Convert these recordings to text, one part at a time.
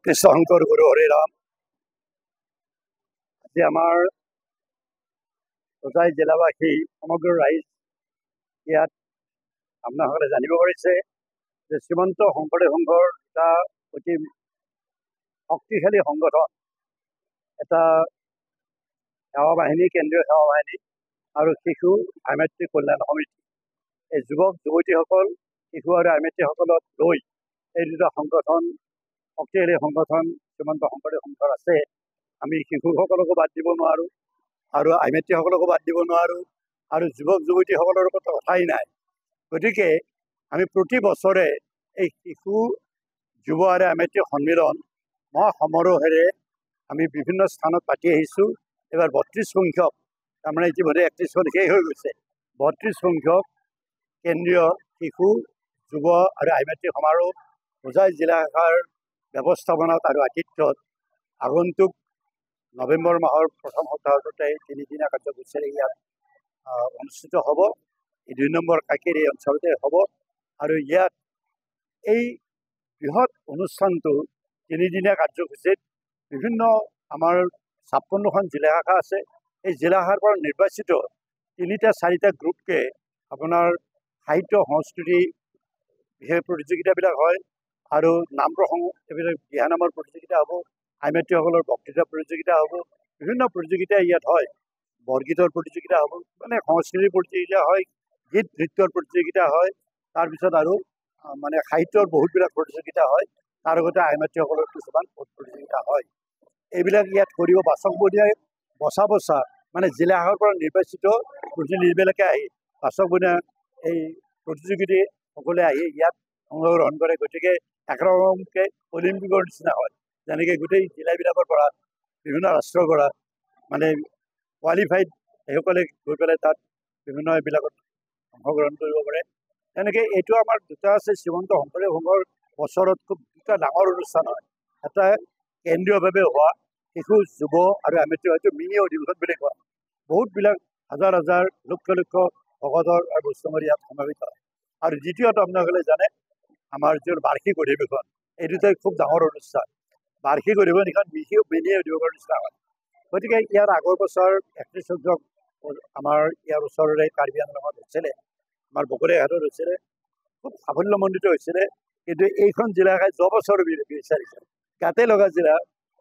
কৃষ্ণ শংকৰ গুৰু হৰে ৰাম। আজি আমাৰ হোজাই জিলাবাসী সমগ্ৰ ৰাইজ ইয়াত আপোনাসকলে জানিব পাৰিছে যে শ্ৰীমন্ত শংকৰদেৱ সংঘৰ এটা অতি শক্তিশালী সংগঠন, এটা সেৱা বাহিনী, কেন্দ্ৰীয় সেৱা বাহিনী আৰু শিশু আইমাতৃ কল্যাণ সমিতি। এই যুৱক যুৱতীসকল, শিশু আৰু আইমাতৃসকলক লৈ এই দুটা সংগঠন, শক্তিশালী সংগঠন শ্ৰীমন্ত শংকৰদেৱ সংঘৰ আছে। আমি শিশুসকলকো বাদ দিব নোৱাৰোঁ আৰু আইমাতৃসকলকো বাদ দিব নোৱাৰোঁ আৰু যুৱক যুৱতীসকলৰ কথাই নাই। গতিকে আমি প্ৰতি বছৰে এই শিশু যুৱ আৰু আইমাতৃ সন্মিলন মহা সমাৰোহেৰে আমি বিভিন্ন স্থানত পাতি আহিছোঁ। এইবাৰ 32 সংখ্যক, তাৰমানে ইতিমধ্যে 31খন শেষ হৈ গৈছে, 32 সংখ্যক কেন্দ্ৰীয় শিশু যুৱ আৰু আইমাতৃ সমাৰোহ হোজাই জিলা শাখাৰ ব্যৱস্থাপনাত আৰু আতিথ্যত আগন্তুক নৱেম্বৰ মাহৰ প্ৰথম সপ্তাহতে 3দিনীয়া কাৰ্যসূচীৰে ইয়াত অনুষ্ঠিত হ'ব। এই 2 নম্বৰ কাকীৰ এই অঞ্চলতে হ'ব আৰু ইয়াত এই বৃহৎ অনুষ্ঠানটো 3দিনীয়া কাৰ্যসূচীত বিভিন্ন আমাৰ 56খন জিলা শাখা আছে। এই জিলা শাখাৰ পৰা নিৰ্বাচিত 3টা-4টা গ্ৰুপকে আপোনাৰ সাহিত্য সংস্কৃতি বিশেষ প্ৰতিযোগিতাবিলাক হয় আৰু নাম প্ৰসংগ, এইবিলাক দিহানামৰ প্ৰতিযোগিতা হ'ব, আইমাতৃসকলৰ বক্তৃতা প্ৰতিযোগিতা হ'ব, বিভিন্ন প্ৰতিযোগিতা ইয়াত হয়, বৰগীতৰ প্ৰতিযোগিতা হ'ব, মানে সংস্কৃতিৰ প্ৰতিযোগিতা হয়, গীত নৃত্যৰ প্ৰতিযোগিতা হয়, তাৰপিছত আৰু মানে সাহিত্যৰ বহুতবিলাক প্ৰতিযোগিতা হয়, তাৰ লগতে আইমাতৃসকলৰ কিছুমান প্ৰতিযোগিতা হয়। এইবিলাক ইয়াত কৰিব বাচক বনিয়াই বচা মানে জিলা শাখাৰ পৰা নিৰ্বাচিত প্ৰতিনিধিবিলাকে আহি বাচক বনিয়া এই প্ৰতিযোগিতাসকলে আহি ইয়াত অংশগ্ৰহণ কৰে। গতিকে একৰকমকৈ অলিম্পিকৰ নিচিনা হয়, যেনেকৈ গোটেই জিলাবিলাকৰ পৰা বিভিন্ন ৰাষ্ট্ৰৰ পৰা মানে কোৱালিফাইড সেইসকলে গৈ পেলাই তাত বিভিন্ন এইবিলাকত অংশগ্ৰহণ কৰিব পাৰে। তেনেকৈ এইটো আমাৰ দুটা আছে, শ্ৰীমন্ত শংকৰদেৱ সংঘৰ বছৰত খুব দুটা ডাঙৰ অনুষ্ঠান হয়। এটা কেন্দ্ৰীয়ভাৱে হোৱা শিশু যুৱ আৰু আইমাতৃ, হয়তো মিনি অধিৱেশন বুলি কোৱা, বহুতবিলাক হাজাৰ হাজাৰ লক্ষ লক্ষ ভকতৰ আৰু বৈষ্ণৱৰ ইয়াত সমাৱেশ হয়। আৰু দ্বিতীয়টো আপোনালোকে জানে আমাৰ যিটো বাৰ্ষিক অধিৱেশন, এই দুটাই খুব ডাঙৰ অনুষ্ঠান। বাৰ্ষিক অধিৱেশন এখন মিনি অধিৱেশনৰ নিচিনা হয়। গতিকে ইয়াৰ আগৰ বছৰ 31 সংখ্যক আমাৰ ইয়াৰ ওচৰৰে কাৰ্বি আংলঙত হৈছিলে, আমাৰ বকৰীয়াঘাটত হৈছিলে, খুব সাফল্যমণ্ডিত হৈছিলে। কিন্তু এইখন জিলা শাখাই যোৱা বছৰ বিচাৰিছে, গাতে লগা জিলা।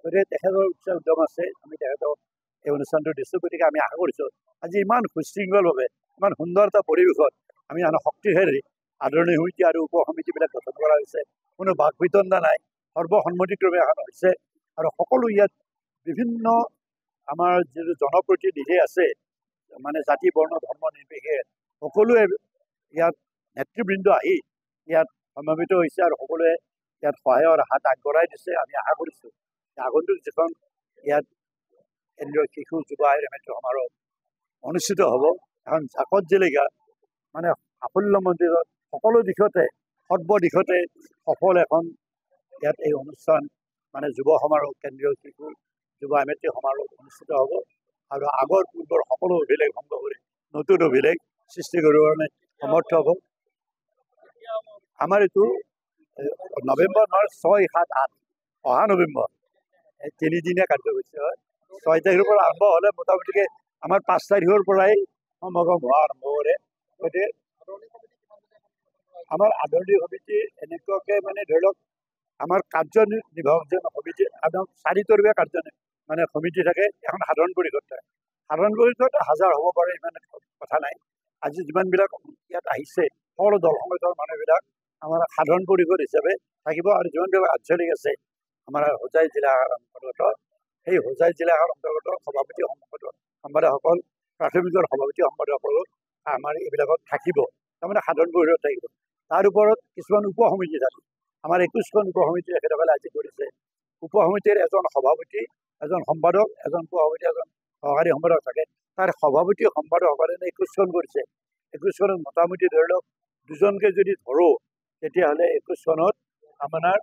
গতিকে তেখেতৰ উৎসাহ উদ্যম আছে, আমি তেখেতক এই অনুষ্ঠানটো দিছোঁ। গতিকে আমি আশা কৰিছোঁ আজি ইমান সুশৃংখলভাৱে, ইমান সুন্দৰ এটা পৰিৱেশত আমি শক্তিশালী আদৰণি সমিতি আৰু উপ সমিতিবিলাক গঠন কৰা হৈছে, কোনো বাক বিতণ্ডা নাই, সৰ্বসন্মতিক্ৰমে এখন হৈছে আৰু সকলো ইয়াত বিভিন্ন আমাৰ যিটো জনপ্ৰতিনিধি আছে, মানে জাতি বৰ্ণ ধৰ্ম নিৰ্বিশেষে সকলোৱে ইয়াত নেতৃবৃন্দ আহি ইয়াত সমবেত হৈছে আৰু সকলোৱে ইয়াত সহায়ৰ হাত আগবঢ়াই দিছে। আমি আশা কৰিছোঁ আগন্তুক যিখন ইয়াত কেন্দ্ৰীয় শিশু যুৱ আইমাতৃ সমাৰোহ অনুষ্ঠিত হ'ব, এখন জাকত জিলিকা মানে সাফল্যমণ্ডিত, সকলো দিশতে সৰ্ব দিশতে সফল এখন ইয়াত এই অনুষ্ঠান মানে যুৱ সমাৰোহ, কেন্দ্ৰীয় শিশু যুৱ আইমাতৃ সমাৰোহ অনুষ্ঠিত হ'ব আৰু আগৰ পূৰ্বৰ সকলো অভিলেখ ভংগ কৰি নতুন অভিলেখ সৃষ্টি কৰিবৰ কাৰণে সমৰ্থ হ'ব। আমাৰ এইটো নৱেম্বৰ মাহৰ 6, 7, 8 অহা নৱেম্বৰ 3দিনীয়া কাৰ্যসূচী হয়। 6 তাৰিখৰ পৰা আৰম্ভ হ'লে মোটামুটিকৈ আমাৰ 5 তাৰিখৰ পৰাই সমাগম হোৱা আৰম্ভ কৰে। গতিকে আমাৰ আদৰণি সমিতি এনেকুৱাকৈ মানে ধৰি লওক আমাৰ কাৰ্যনিৰ্বাহকজন সমিতি, আমাৰ 4তৰপীয়া মানে সমিতি থাকে, এখন সাধাৰণ পৰিষদ থাকে। সাধাৰণ পৰিষদ হাজাৰ হ'ব পাৰে, ইমান কথা নাই। আজি যিমানবিলাক ইয়াত আহিছে সকলো দল সংগঠনৰ মানুহবিলাক আমাৰ সাধাৰণ পৰিষদ হিচাপে থাকিব আৰু যিমানবিলাক আঞ্চলিক আছে আমাৰ হোজাই জিলা অন্তৰ্গত, সেই হোজাই জিলা অন্তৰ্গত সভাপতি সম্পাদকসকল, প্ৰাথমিকৰ সভাপতি সম্পাদকসকল আমাৰ এইবিলাকত থাকিব, তাৰমানে সাধাৰণ পৰিষদ থাকিব। তাৰ ওপৰত কিছুমান উপ সমিতি থাকে, আমাৰ 21খন উপ সমিতি তেখেতসকলে আজি কৰিছে। উপ সমিতিৰ এজন সভাপতি, এজন সম্পাদক, এজন উপ সভাপতি, এজন সহকাৰী সম্পাদক থাকে। তাৰ সভাপতি সম্পাদকসকলে 21খন কৰিছে। 21খনত মোটামুটি ধৰি লওক 2জনকৈ যদি ধৰোঁ, তেতিয়াহ'লে 21খনত আপোনাৰ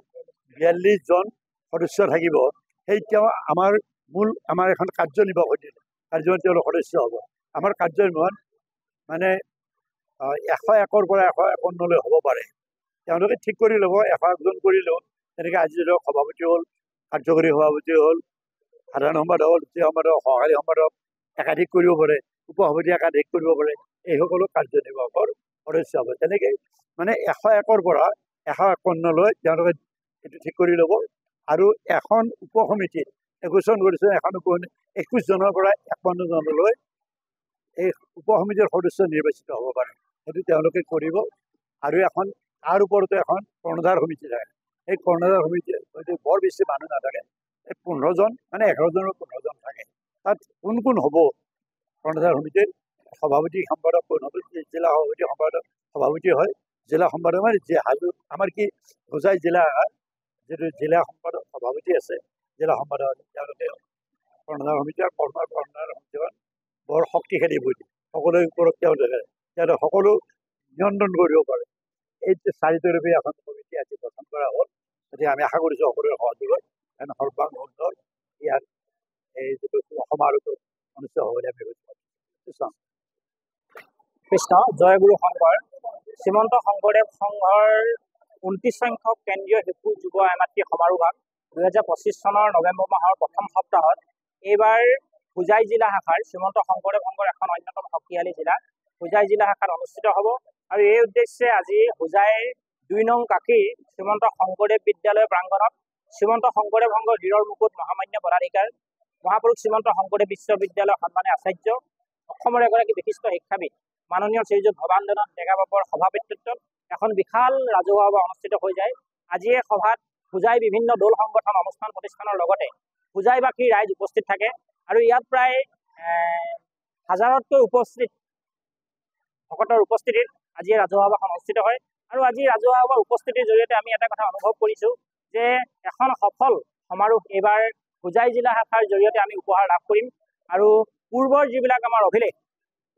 42জন সদস্য থাকিব। সেই তেওঁ আমাৰ এখন কাৰ্যনিৰ্বাহক তেওঁলোক সদস্য হ'ব। আমাৰ কাৰ্যনিৰ্বাহক মানে 101ৰ পৰা 151লৈ হ'ব পাৰে, তেওঁলোকে ঠিক কৰি ল'ব। 101জন কৰিলেও তেনেকৈ আজি ধৰক সভাপতি হ'ল, কাৰ্যকৰী সভাপতি হ'ল, সাধাৰণ সম্পাদক হ'ল, দ্বিতীয় সম্পাদক, সহকাৰী সম্পাদক একাধিক কৰিব পাৰে, উপসভাপতি একাধিক কৰিব পাৰে, এই সকলো কাৰ্যনিৰ্বাহকৰ সদস্য হ'ব। তেনেকৈ মানে 101ৰ পৰা 151লৈ তেওঁলোকে এইটো ঠিক কৰি ল'ব। আৰু এখন উপসমিতিত 21 জন কৰিছে, এখন উপসমিতি 21 জনৰ পৰা 51 জনলৈ এই উপসমিতিৰ সদস্য নিৰ্বাচিত হ'ব পাৰে, সেইটো তেওঁলোকে কৰিব। আৰু এখন তাৰ ওপৰতো এখন কৰ্ণধাৰ সমিতি থাকে। এই কৰ্ণধাৰ সমিতি হয়তো বৰ বেছি মানুহ নাথাকে, 15 জন মানে 11 জনৰ 15 জন থাকে। তাত কোন কোন হ'ব কৰ্ণধাৰ সমিতিৰ সভাপতি সম্পাদক কোন হ'ব? জিলা সভাপতি সম্পাদক সভাপতি হয়। জিলা সম্পাদক মানে আমাৰ কি হোজাই জিলা যিটো জিলা সম্পাদক সভাপতি আছে, জিলা সম্পাদক তেওঁলোকে কৰ্ণধাৰ সমিতি আৰু কৰ্ণধাৰ সমিতিখন বৰ শক্তিশালী বুলি সকলোৰে ওপৰত তেওঁলোকে সকলো নিয়ন্ত্ৰণ কৰিব পাৰে। এই 4 তৰফে এখন সমিতি আজি গঠন কৰা হ'ল। গতিকে আমি আশা কৰিছোঁ সকলোৰে সহযোগত সৰ্বাংগ সুন্দৰ ইয়াত এই যিটো সমাৰোহটো অনুষ্ঠিত হ'ব বুলি আমি কৈছোঁ। কৃষ্ণ জয়গুৰু শংকৰ শ্ৰীমন্ত শংকৰদেৱ সংঘৰ 29 সংখ্যক কেন্দ্ৰীয় শিশু যুৱ আইমাতৃ সমাৰোহভাগ 2025 চনৰ নৱেম্বৰ মাহৰ প্ৰথম সপ্তাহত এইবাৰ হোজাই জিলা শাখাৰ শ্ৰীমন্ত শংকৰদেৱ সংঘৰ এখন অন্যতম শক্তিশালী জিলা হোজাই জিলা শাখাত অনুষ্ঠিত হ'ব। আৰু এই উদ্দেশ্যে আজি হোজাইৰ 2 নং কাকী শ্ৰীমন্ত শংকৰদেৱ বিদ্যালয় প্ৰাংগণত শ্ৰীমন্ত শংকৰদেৱ সংঘৰ হীৰৰ মুকুট মহামান্য পদাধিকাৰ মহাপুৰুষ শ্ৰীমন্ত শংকৰদেৱ বিশ্ববিদ্যালয়ৰ সন্মানীয় আচাৰ্য অসমৰ এগৰাকী বিশিষ্ট শিক্ষাবিদ মাননীয় শ্ৰীযুত ভৱানন্দ ডেকাবাবুৰ সভাপতিত্বত এখন বিশাল ৰাজহুৱা সভা অনুষ্ঠিত হৈ যায়। আজি এই সভাত হোজাই বিভিন্ন দল সংগঠন অনুষ্ঠান প্ৰতিষ্ঠানৰ লগতে হোজাইবাসী ৰাইজ উপস্থিত থাকে। আৰু ইয়াত প্ৰায় হাজাৰতকৈ উপস্থিত ভকতৰ উপস্থিতিত আজি ৰাজহুৱা সভাখন অনুষ্ঠিত হয়। আৰু আজি ৰাজহুৱা সভাৰ উপস্থিতিৰ জৰিয়তে আমি এটা কথা অনুভৱ কৰিছোঁ যে এখন সফল সমাৰোহ এইবাৰ হোজাই জিলা শাখাৰ জৰিয়তে আমি উপহাৰ লাভ কৰিম। আৰু পূৰ্বৰ যিবিলাক আমাৰ অভিলেখ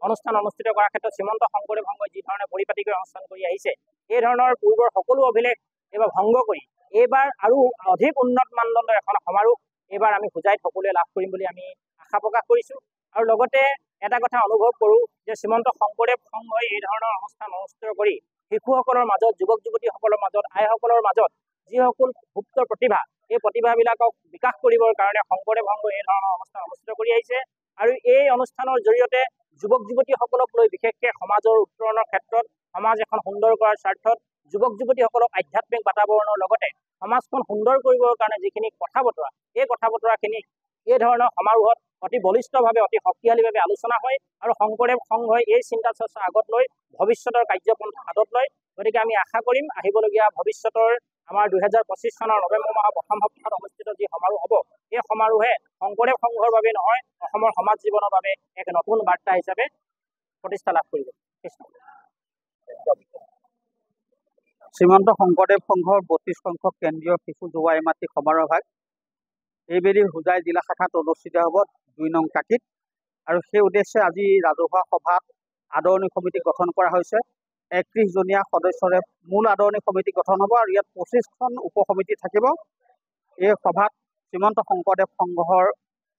অনুষ্ঠান অনুষ্ঠিত কৰাৰ ক্ষেত্ৰত শ্ৰীমন্ত শংকৰদেৱ সংঘই যি ধৰণে পৰিপাটি কৰি অনুষ্ঠান কৰি আহিছে, এই ধৰণৰ পূৰ্বৰ সকলো অভিলেখ এইবাৰ ভংগ কৰি এইবাৰ আৰু অধিক উন্নত মানদণ্ডৰ এখন সমাৰোহ এইবাৰ আমি হোজাইত সকলোৱে লাভ কৰিম বুলি আমি আশা প্ৰকাশ কৰিছোঁ। আৰু লগতে এটা কথা অনুভৱ কৰোঁ যে শ্ৰীমন্ত শংকৰদেৱ সংঘই এই ধৰণৰ অনুষ্ঠান অনুষ্ঠিত কৰি শিশুসকলৰ মাজত, যুৱক যুৱতীসকলৰ মাজত, আইসকলৰ মাজত যিসকল সুপ্ত প্ৰতিভা, এই প্ৰতিভাবিলাকক বিকাশ কৰিবৰ কাৰণে শংকৰদেৱ সংঘই এই ধৰণৰ অনুষ্ঠান অনুষ্ঠিত কৰি আহিছে। আৰু এই অনুষ্ঠানৰ জৰিয়তে যুৱক যুৱতীসকলক লৈ বিশেষকৈ সমাজৰ উত্তৰণৰ ক্ষেত্ৰত, সমাজ এখন সুন্দৰ কৰাৰ স্বাৰ্থত যুৱক যুৱতীসকলক আধ্যাত্মিক বাতাবৰণৰ লগতে সমাজখন সুন্দৰ কৰিবৰ কাৰণে যিখিনি কথা বতৰা, এই কথা বতৰাখিনি এই ধৰণৰ সমাৰোহত অতি বলিষ্ঠভাৱে, অতি শক্তিশালীভাৱে আলোচনা হয়। আৰু শংকৰদেৱ সংঘই এই চিন্তা চৰ্চা আগত লৈ ভৱিষ্যতৰ কাৰ্যপন্থা হাতত লয়। গতিকে আমি আশা কৰিম আহিবলগীয়া ভৱিষ্যতৰ আমাৰ 2025 চনৰ নৱেম্বৰ মাহৰ প্ৰথম সপ্তাহত অনুষ্ঠিত যি সমাৰোহ হ'ব, এই সমাৰোহে শংকৰদেৱ সংঘৰ বাবে নহয়, অসমৰ সমাজ জীৱনৰ বাবে এক নতুন বাৰ্তা হিচাপে প্ৰতিষ্ঠা লাভ কৰিব। কৃষ্ণ। শ্ৰীমন্ত শংকৰদেৱ সংঘৰ 32 সংখ্যক কেন্দ্ৰীয় শিশু যুৱ আইমাতৃ সমাৰোহভাগ এইবেলি হোজাই জিলা শাখাত অনুষ্ঠিত হ'ব 2 নং কাকীত। আৰু সেই উদ্দেশ্যে আজি ৰাজহুৱা সভাত আদৰণি সমিতি গঠন কৰা হৈছে। 31 জনীয়া সদস্যৰে মূল আদৰণি সমিতি গঠন হ'ব আৰু ইয়াত 25খন উপসমিতি থাকিব। এই সভাত শ্ৰীমন্ত শংকৰদেৱ সংঘৰ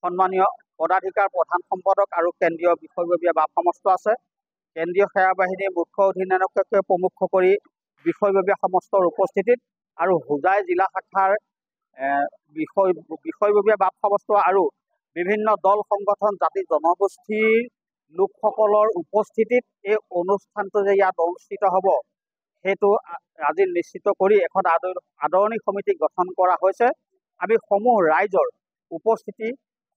সন্মানীয় পদাধিকাৰ, প্ৰধান সম্পাদক আৰু কেন্দ্ৰীয় বিষয়ববীয়া বাপ সমস্ত আছে। কেন্দ্ৰীয় সেৱা বাহিনীৰ মুখ্য অধিনায়ককে প্ৰমুখ কৰি বিষয়ববীয়া সমস্তৰ উপস্থিতিত আৰু হোজাই জিলা শাখাৰ বিষয়ববীয়া বাপ সমস্ত আৰু বিভিন্ন দল সংগঠন, জাতি জনগোষ্ঠীৰ লোকসকলৰ উপস্থিতিত এই অনুষ্ঠানটো যে ইয়াত অনুষ্ঠিত হ'ব, সেইটো আজি নিশ্চিত কৰি এখন আদৰণি সমিতি গঠন কৰা হৈছে। আমি সমূহ ৰাইজৰ উপস্থিতি,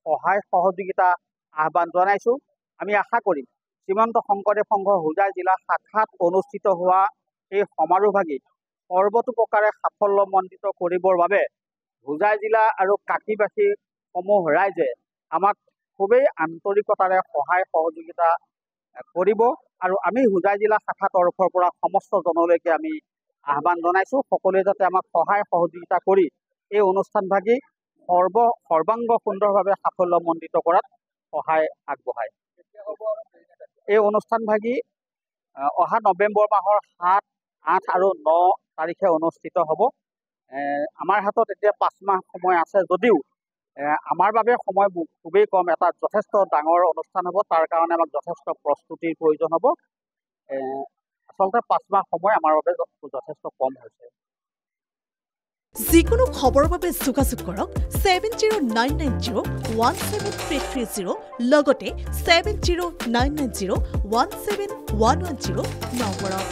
সহায় সহযোগিতা আহ্বান জনাইছোঁ। আমি আশা কৰিম শ্ৰীমন্ত শংকৰদেৱ সংঘৰ হোজাই জিলা শাখাত অনুষ্ঠিত হোৱা এই সমাৰোহভাগি সৰ্বতোপ্ৰকাৰে সাফল্যমণ্ডিত কৰিবৰ বাবে হোজাই জিলা আৰু কাকীবাসী সমূহ ৰাইজে আমাক খুবেই আন্তৰিকতাৰে সহায় সহযোগিতা কৰিব। আৰু আমি হোজাই জিলা শাখা তৰফৰ পৰা সমস্ত জনলৈকে আমি আহ্বান জনাইছোঁ, সকলোৱে যাতে আমাক সহায় সহযোগিতা কৰি এই অনুষ্ঠানভাগি সৰ্বাংগ সুন্দৰভাৱে সাফল্যমণ্ডিত কৰাত সহায় আগবঢ়ায়। এই অনুষ্ঠানভাগি অহা নৱেম্বৰ মাহৰ 7, 8 আৰু 9 তাৰিখে অনুষ্ঠিত হ'ব। আমাৰ হাতত এতিয়া 5 মাহ সময় আছে যদিও আমাৰ বাবে সময় খুবেই কম। এটা যথেষ্ট ডাঙৰ অনুষ্ঠান হ'ব, তাৰ কাৰণে আমাক যথেষ্ট প্ৰস্তুতিৰ প্ৰয়োজন হ'ব। আচলতে 5 মাহ সময় আমাৰ বাবে যথেষ্ট কম হৈছে। যিকোনো খবৰৰ বাবে যোগাযোগ কৰক 7099017330 লগতে 7099017110 নম্বৰত।